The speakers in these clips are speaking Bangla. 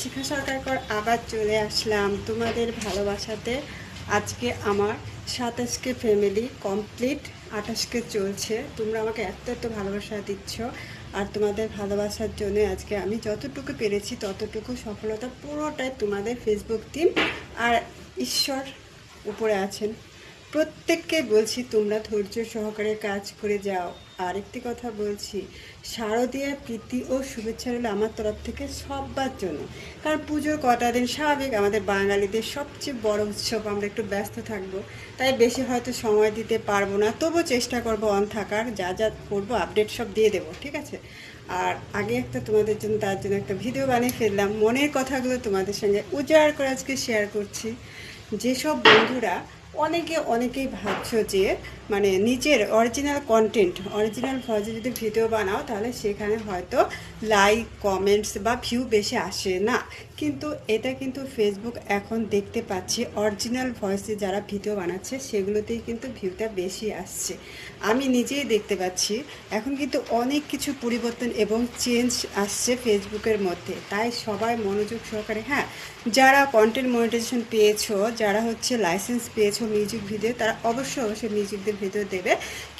শিখা সরকারকর আবার চলে আসলাম তোমাদের ভালোবাসাতে। আজকে আমার 27কে ফ্যামিলি কমপ্লিট, 28কে চলছে। তোমরা আমাকে এত এত ভালোবাসা দিচ্ছ, আর তোমাদের ভালোবাসার জন্য আজকে আমি যতটুকু পেরেছি ততটুকু সফলতা পুরোটাই তোমাদের ফেসবুক টিম আর ঈশ্বর উপরে আছেন। প্রত্যেককে বলছি তোমরা ধৈর্য সহকারে কাজ করে যাও। আরেকটি কথা বলছি, শারদীয়া প্রীতি ও শুভেচ্ছা রইল আমার তরফ থেকে সবার জন্য। কারণ পুজোর কটা দিন স্বাভাবিক, আমাদের বাঙালিদের সবচেয়ে বড় উৎসব, আমরা একটু ব্যস্ত থাকবো, তাই বেশি হয়তো সময় দিতে পারবো না, তবু চেষ্টা করবো অন থাকার। যা যা করবো আপডেট সব দিয়ে দেবো, ঠিক আছে। আর আগে একটা তোমাদের জন্য, তার জন্য একটা ভিডিও বানিয়ে ফেললাম, মনের কথাগুলো তোমাদের সঙ্গে উজাড় করে আজকে শেয়ার করছি। যেসব বন্ধুরা অনেকেই ভাবছো যে মানে নিজের অরিজিনাল কন্টেন্ট, অরিজিনাল ভয়েসে যদি ভিডিও বানাও তাহলে সেখানে হয়তো লাইক কমেন্টস বা ভিউ বেশি আসে না, কিন্তু এটা কিন্তু ফেসবুক এখন দেখতে পাচ্ছি অরিজিনাল ভয়েসে যারা ভিডিও বানাচ্ছে সেগুলোতেই কিন্তু ভিউটা বেশি আসছে। আমি নিজেই দেখতে পাচ্ছি এখন কিন্তু অনেক কিছু পরিবর্তন এবং চেঞ্জ আসছে ফেসবুকের মধ্যে। তাই সবাই মনোযোগ সহকারে, হ্যাঁ, যারা কন্টেন্ট মনিটাইজেশন পেয়েছো, যারা হচ্ছে লাইসেন্স পেয়েছো মিউজিক ভিডিও, তারা অবশ্যই মিউজিকদের ভিডিও দেবে,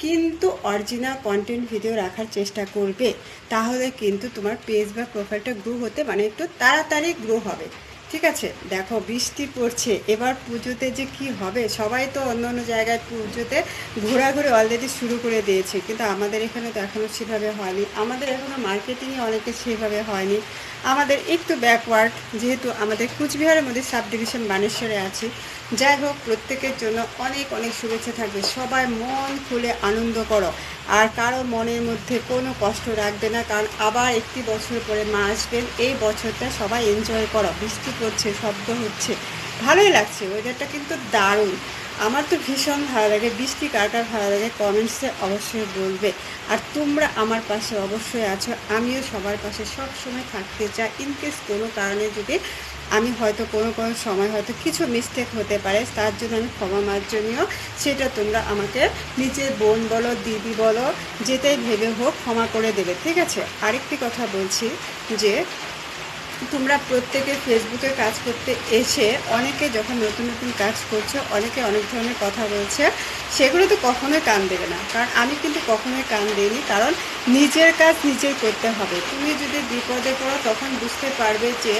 কিন্তু অরিজিনাল কন্টেন্ট ভিডিও রাখার চেষ্টা করবে। তাহলে কিন্তু তোমার পেজ বা প্রোফাইলটা গ্রো হতে মানে একটু তাড়াতাড়ি গ্রো হবে, ঠিক আছে। দেখো বৃষ্টি পড়ছে, এবার পুজোতে যে কি হবে, সবাই তো অন্য অন্য জায়গায় পুজোতে ঘোরাঘুরি অলরেডি শুরু করে দিয়েছে, কিন্তু আমাদের এখানে তো এখনও সেভাবে হয়নি। আমাদের এখনও মার্কেটিংয়ে অনেকে সেভাবে হয়নি, আমাদের একটু ব্যাকওয়ার্ড, যেহেতু আমাদের কুচবিহারের মধ্যে সাব ডিভিশন বানেশ্বরে আছি। যাই হোক, প্রত্যেকের জন্য অনেক অনেক শুভেচ্ছা থাকবে। সবাই মন খুলে আনন্দ করো, আর কারো মনের মধ্যে কোনো কষ্ট রাখবে না, কারণ আবার একটি বছর পরে মা আসবেন। এই বছরটা সবাই এনজয় করো। বৃষ্টি পড়ছে, শব্দ হচ্ছে, ভালোই লাগছে, ওয়েদারটা কিন্তু দারুণ। আমার তো ভীষণ ভালো লাগে। বৃষ্টি কার কার ভালো লাগে কমেন্টসে অবশ্যই বলবে। আর তোমরা আমার পাশে অবশ্যই আছো, আমিও সবার পাশে সব সময় থাকতে চাই। ইনকেস কোনো কারণে যদি আমি হয়তো কোনো সময় হয়তো কিছু মিস্টেক হতে পারে, তার জন্য আমি ক্ষমা মার্জনীয়। সেটা তোমরা আমাকে নিজের বোন বলো, দিদি বলো, যেটাই ভেবে হোক ক্ষমা করে দেবে, ঠিক আছে। আরেকটি কথা বলছি যে তোমরা প্রত্যেকে ফেসবুকে কাজ করতে এসে অনেকে যখন নতুন নতুন কাজ করছো, অনেকে অনেক ধরনের কথা বলছে, সেগুলো তো কখনোই কান দেবে না। কারণ আমি কিন্তু কখনোই কান দিইনি, কারণ নিজের কাজ নিজেই করতে হবে। তুমি যদি বিপদে পড়ো তখন বুঝতে পারবে যে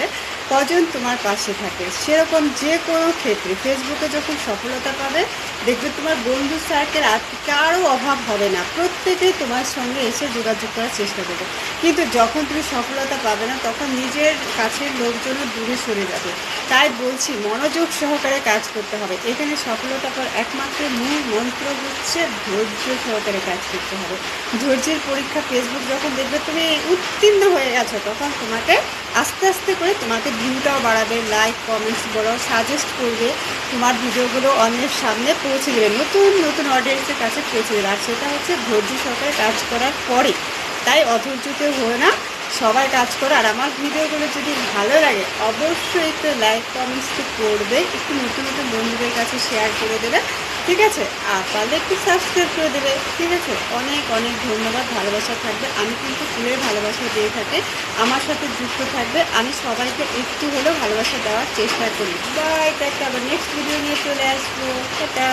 কজন তোমার পাশে থাকে। সেরকম যে কোনো ক্ষেত্রে ফেসবুকে যখন সফলতা পাবে, দেখবে তোমার বন্ধু সার্কেল আর কারও অভাব হবে না, প্রত্যেকেই তোমার সঙ্গে এসে যোগাযোগ করার চেষ্টা করবে। কিন্তু যখন তুমি সফলতা পাবে না, তখন নিজের কাছের লোকজনও দূরে সরে যাবে। তাই বলছি মনোযোগ সহকারে কাজ করতে হবে। এখানে সফলতা পাওয়ার একমাত্র মূল মন্ত্র হচ্ছে ধৈর্য সহকারে কাজ করতে হবে। ধৈর্যের পরীক্ষা ফেসবুক যখন দেখবে তুমি উত্তীর্ণ হয়ে গেছো, তখন তোমাকে আস্তে আস্তে করে তোমাকে ভিউটাও বাড়াবে, লাইক কমেন্টস বলো, সাজেস্ট করবে, তোমার ভিডিওগুলো অন্যের সামনে পৌঁছে দেবে, নতুন নতুন অডিয়েন্সের কাছে পৌঁছে দেবে। আর সেটা হচ্ছে ধৈর্য সহকারে কাজ করার পরে। তাই অধৈর্যতে হয়ে না, সবাই কাজ করো। আর আমার ভিডিওগুলো যদি ভালো লাগে অবশ্যই একটু লাইক কমেন্টস তো করবে, একটু নতুন নতুন বন্ধুদের কাছে শেয়ার করে দেবে, ঠিক আছে। আর পারলে একটু সাবস্ক্রাইব করে দেবে, ঠিক আছে। অনেক অনেক ধন্যবাদ, ভালোবাসা থাকবে। আমি কিন্তু ফুলের ভালোবাসা দিয়ে থাকি, আমার সাথে যুক্ত থাকবে। আমি সবাইকে একটু হলেও ভালোবাসা দেওয়ার চেষ্টা করি। বাই, একটা আবার নেক্সট ভিডিও নিয়ে চলে আসবো। টাটা।